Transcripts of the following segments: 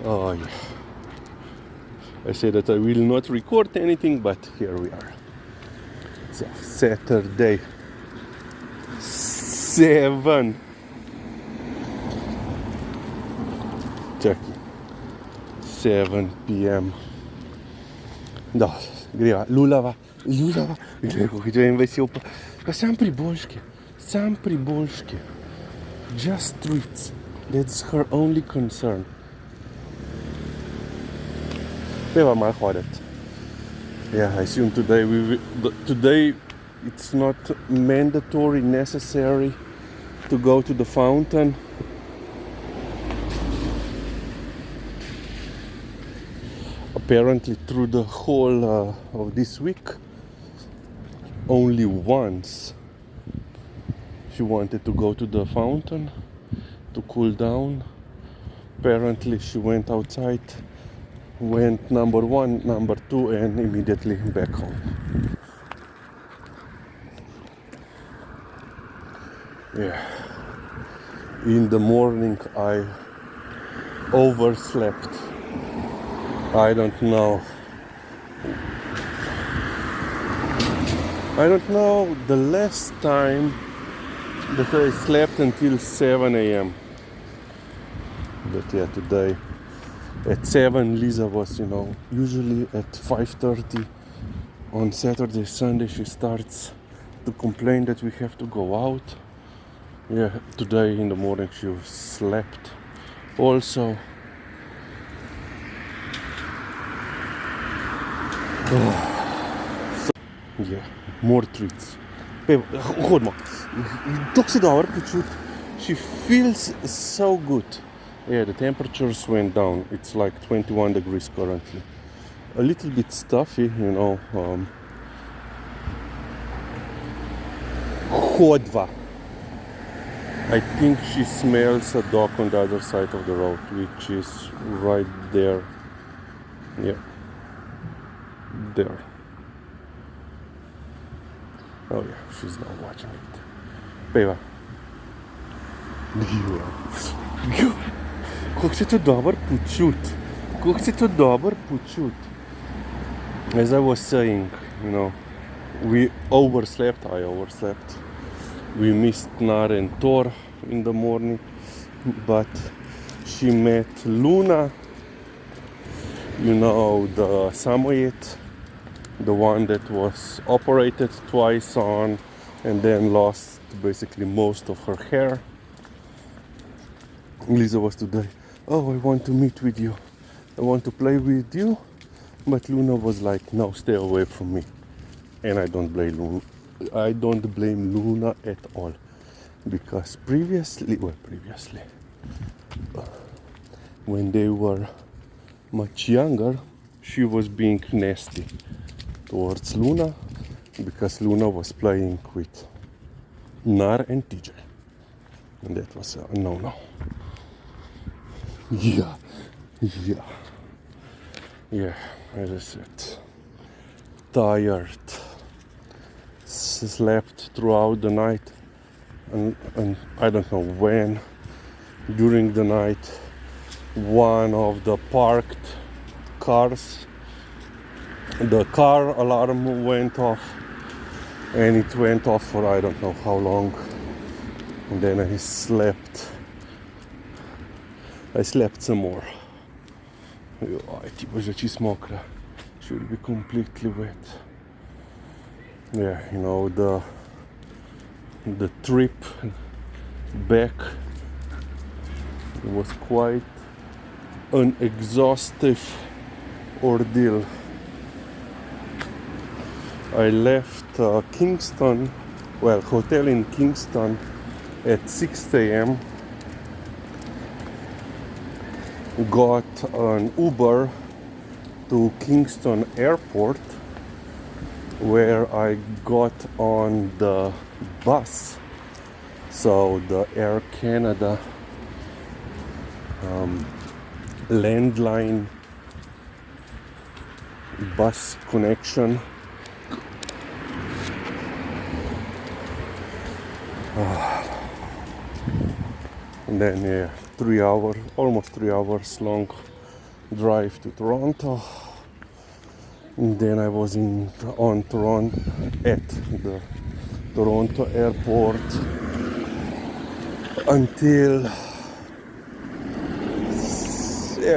Oh yeah. I said that I will not record anything, but here we are. So Saturday, 7. Čekaj. 7 p.m. Da, greva, lulava. Glej, kako je en vesel pa sam priboljški. Just treats. That's her only concern. Peva malo hoditi. Yeah, I assume today it's not mandatory, necessary to go to the fountain. Apparently through the whole of this week, only once she wanted to go to the fountain to cool down. Apparently she went outside, went number 1, number 2, and immediately back home. Yeah. In the morning I overslept. I don't know the last time that I slept until 7 a.m. But yeah, today at 7 Liza was, usually at 5:30 on Saturday, Sunday she starts to complain that we have to go out. Yeah, today in the morning she slept also. Yeah, more treats. Godma, dok se dobro počuti. She feels so good. Yeah, the temperatures went down. It's like 21 degrees currently. A little bit stuffy, Hodva. I think she smells a dog on the other side of the road, which is right there. Yeah. There. Oh yeah, she's not watching it. Peva. Kako se to dobro počuti. As I was saying, I overslept. We missed Nara and Thor in the morning, but she met Luna, the Samoyed, the one that was operated twice on and then lost basically most of her hair. Liza was today, I want to meet with you. I want to play with you. But Luna was like, no, stay away from me. And I don't blame Luna at all. Because previously, when they were much younger, she was being nasty towards Luna because Luna was playing with Nar and TJ. And that was a no-no. Yeah, as I said, tired, slept throughout the night, and I don't know when, during the night, one of the parked cars, the car alarm went off, and it went off for I don't know how long, and then I slept some more. Ti bo že čisto mokra. She will be completely wet. Yeah, the trip back was quite an exhaustive ordeal. I left Kingston, hotel in Kingston at 6 a.m. Got an Uber to Kingston Airport, where I got on the bus. So the Air Canada landline bus connection. And then 3 hours, almost 3 hours long drive to Toronto. And then I was on Toronto at the Toronto airport until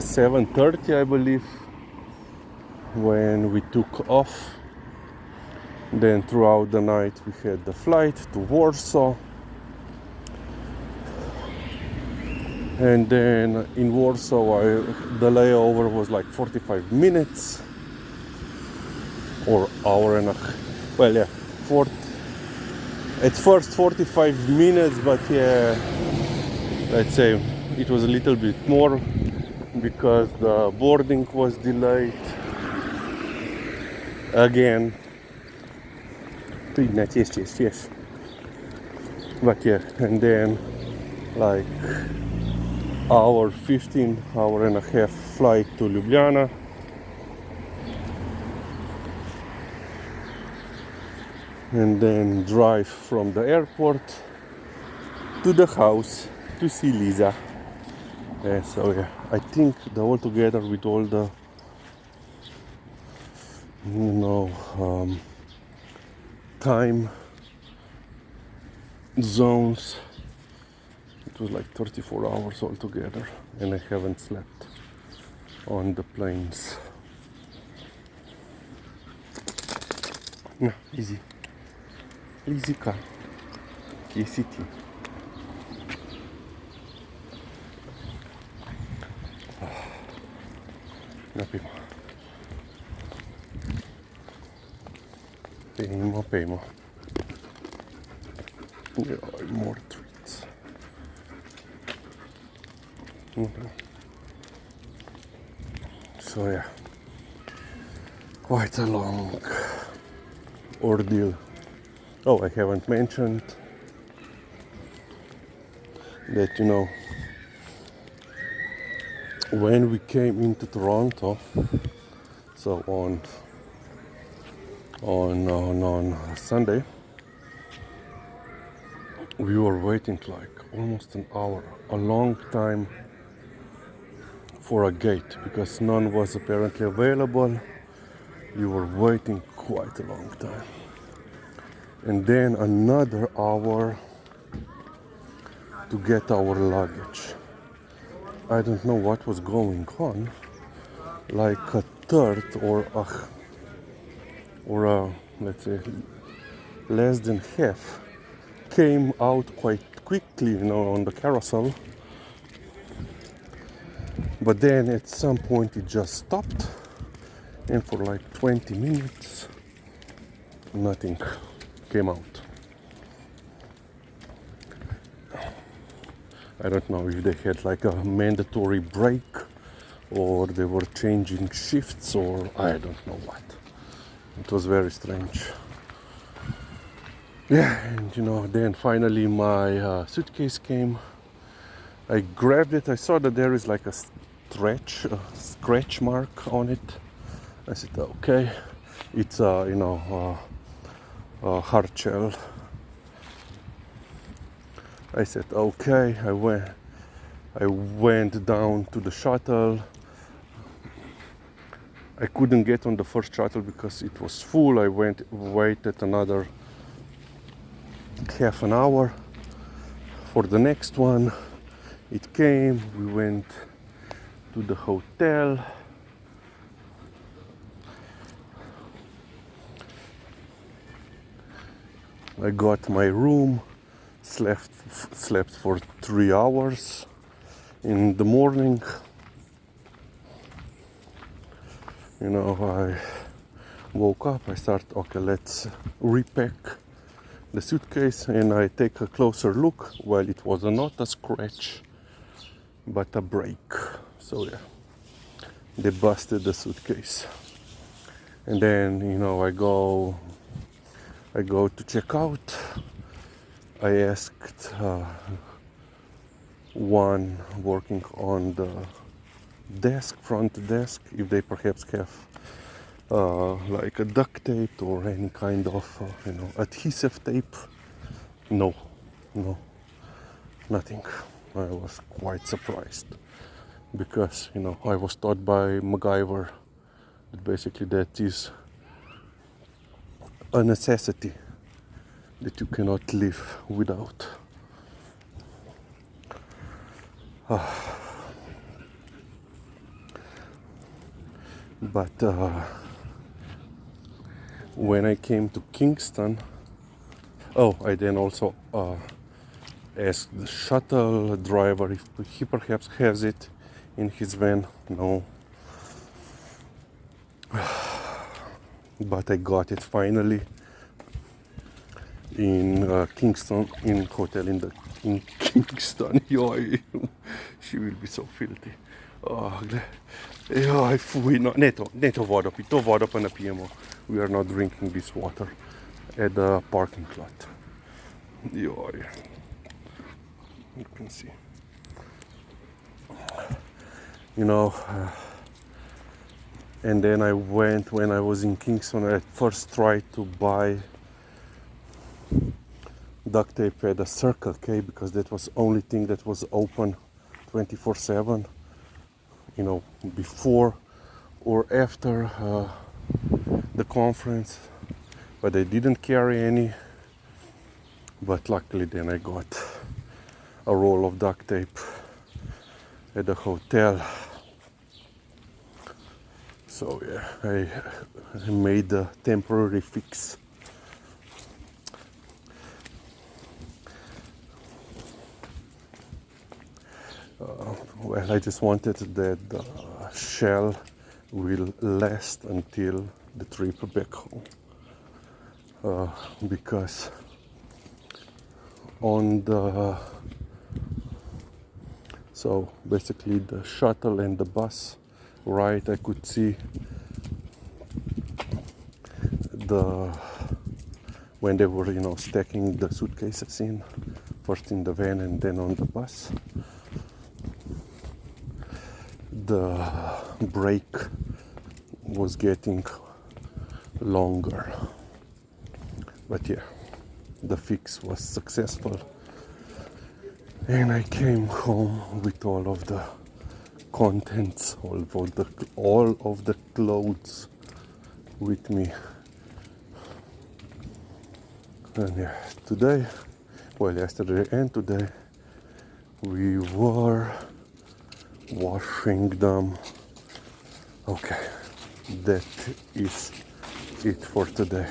7:30, I believe, when we took off. Then throughout the night we had the flight to Warsaw, and then in Warsaw the layover was like 45 minutes or hour and a well yeah at first 45 minutes, but yeah, let's say it was a little bit more because the boarding was delayed again. Yes. But yeah, and then like hour and a half flight to Ljubljana. And then drive from the airport to the house to see Liza. So yeah, I think the all together with all the time zones, it was like 34 hours altogether, and I haven't slept on the planes. No, easy. Lizica, che si ti? Napimo. Pejmo. Yeah, more treats. So yeah, quite a long ordeal. Oh, I haven't mentioned that, when we came into Toronto, so on Sunday, we were waiting like almost an hour, a long time for a gate because none was apparently available. We were waiting quite a long time. And then another hour to get our luggage. I don't know what was going on. Like a third or let's say less than half came out quite quickly, on the carousel. But then at some point it just stopped, and for like 20 minutes nothing came out. I don't know if they had like a mandatory break or they were changing shifts or I don't know what. It was very strange. Yeah, and then finally my suitcase came. I grabbed it. I saw that there is like a scratch mark on it. I said, okay, it's a hard shell. I said, okay. I went down to the shuttle. I couldn't get on the first shuttle because it was full. I waited another half an hour for the next one. It came. We went to the hotel. I got my room. Slept for 3 hours. In the morning, I woke up. I start, okay, let's repack the suitcase, and I take a closer look. Well, it was not a scratch, but a break. So yeah, they busted the suitcase. And then, I go to check out. I asked one working on the front desk, if they perhaps have like a duct tape or any kind of adhesive tape. No, nothing. I was quite surprised. because I was taught by MacGyver that basically that is a necessity that you cannot live without. But when I came to Kingston, I then also asked the shuttle driver if he perhaps has it in his van. No. But I got it finally in Kingston, in hotel in Kingston. Jaj, she will be so filthy. Jaj, fúj, ne to vodo pi, to vodo pa napijemo. We are not drinking this water at the parking lot. Jaj. You can see. And then I went, when I was in Kingston, I first tried to buy duct tape at a Circle K because that was the only thing that was open 24/7, before or after the conference, but they didn't carry any. But luckily then I got a roll of duct tape at the hotel. So yeah, I made a temporary fix. Well, I just wanted that the shell will last until the trip back home, because so basically the shuttle and the bus, right, I could see when they were stacking the suitcases in, first in the van and then on the bus, the break was getting longer. But yeah, the fix was successful, and I came home with all of the contents, all of the clothes with me. And yeah, yesterday and today, we were washing them. Okay, that is it for today.